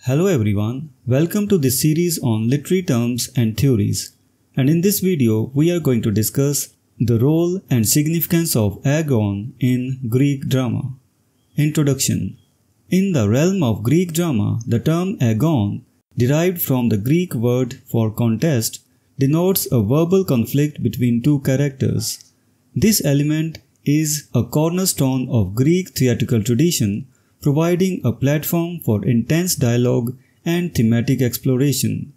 Hello everyone, welcome to this series on literary terms and theories. And in this video, we are going to discuss the role and significance of Agon in Greek drama. Introduction. In the realm of Greek drama, the term Agon, derived from the Greek word for contest, denotes a verbal conflict between two characters. This element is a cornerstone of Greek theatrical tradition, providing a platform for intense dialogue and thematic exploration.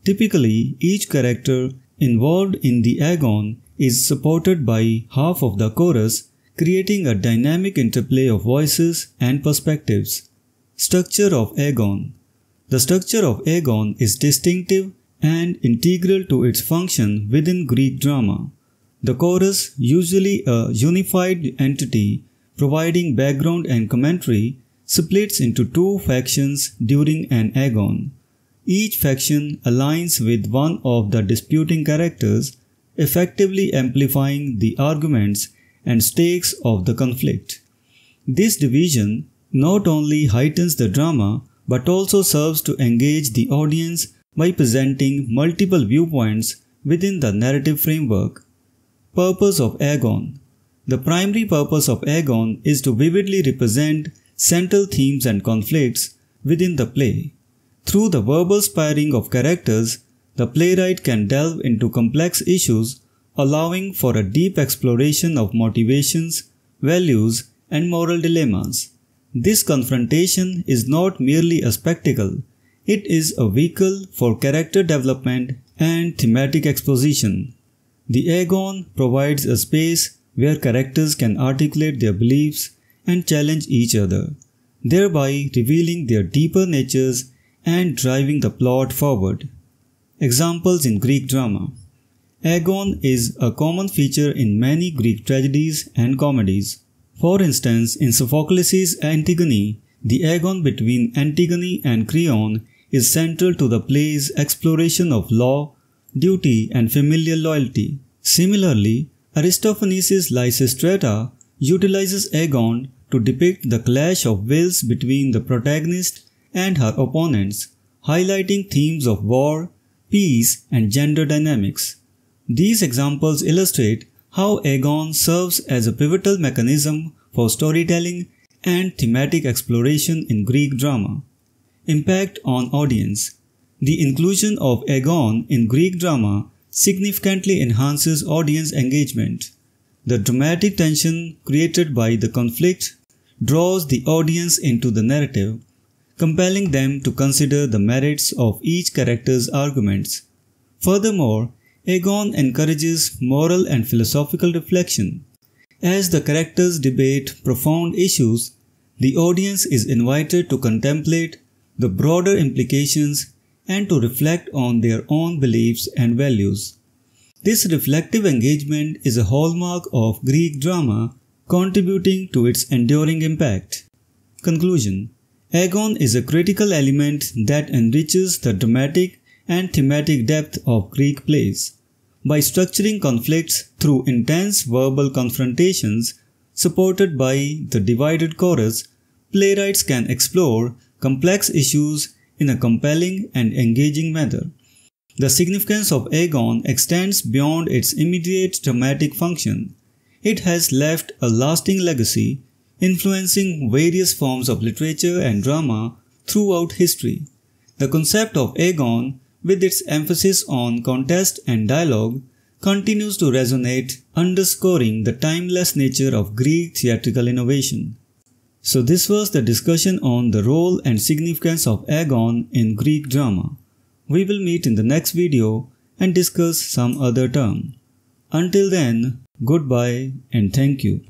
Typically, each character involved in the Agon is supported by half of the chorus, creating a dynamic interplay of voices and perspectives. Structure of Agon. The structure of Agon is distinctive and integral to its function within Greek drama. The chorus, usually a unified entity providing background and commentary, splits into two factions during an Agon. Each faction aligns with one of the disputing characters, effectively amplifying the arguments and stakes of the conflict. This division not only heightens the drama but also serves to engage the audience by presenting multiple viewpoints within the narrative framework. Purpose of Agon. The primary purpose of Agon is to vividly represent central themes and conflicts within the play. Through the verbal sparring of characters, the playwright can delve into complex issues, allowing for a deep exploration of motivations, values, and moral dilemmas. This confrontation is not merely a spectacle, it is a vehicle for character development and thematic exposition. The Agon provides a space where characters can articulate their beliefs and challenge each other, thereby revealing their deeper natures and driving the plot forward. Examples in Greek drama. Agon is a common feature in many Greek tragedies and comedies. For instance, in Sophocles' Antigone, the Agon between Antigone and Creon is central to the play's exploration of law, duty, and familial loyalty. Similarly, Aristophanes' Lysistrata utilizes Agon to depict the clash of wills between the protagonist and her opponents, highlighting themes of war, peace, and gender dynamics. These examples illustrate how Agon serves as a pivotal mechanism for storytelling and thematic exploration in Greek drama. Impact on audience. The inclusion of Agon in Greek drama significantly enhances audience engagement. The dramatic tension created by the conflict draws the audience into the narrative, compelling them to consider the merits of each character's arguments. Furthermore, Agon encourages moral and philosophical reflection. As the characters debate profound issues, the audience is invited to contemplate the broader implications and to reflect on their own beliefs and values. This reflective engagement is a hallmark of Greek drama, contributing to its enduring impact. Conclusion. Agon is a critical element that enriches the dramatic and thematic depth of Greek plays. By structuring conflicts through intense verbal confrontations, supported by the divided chorus, playwrights can explore complex issues in a compelling and engaging manner. The significance of Agon extends beyond its immediate dramatic function. It has left a lasting legacy, influencing various forms of literature and drama throughout history. The concept of Agon, with its emphasis on contest and dialogue, continues to resonate, underscoring the timeless nature of Greek theatrical innovation. So this was the discussion on the role and significance of Agon in Greek drama. We will meet in the next video and discuss some other term. Until then, goodbye and thank you.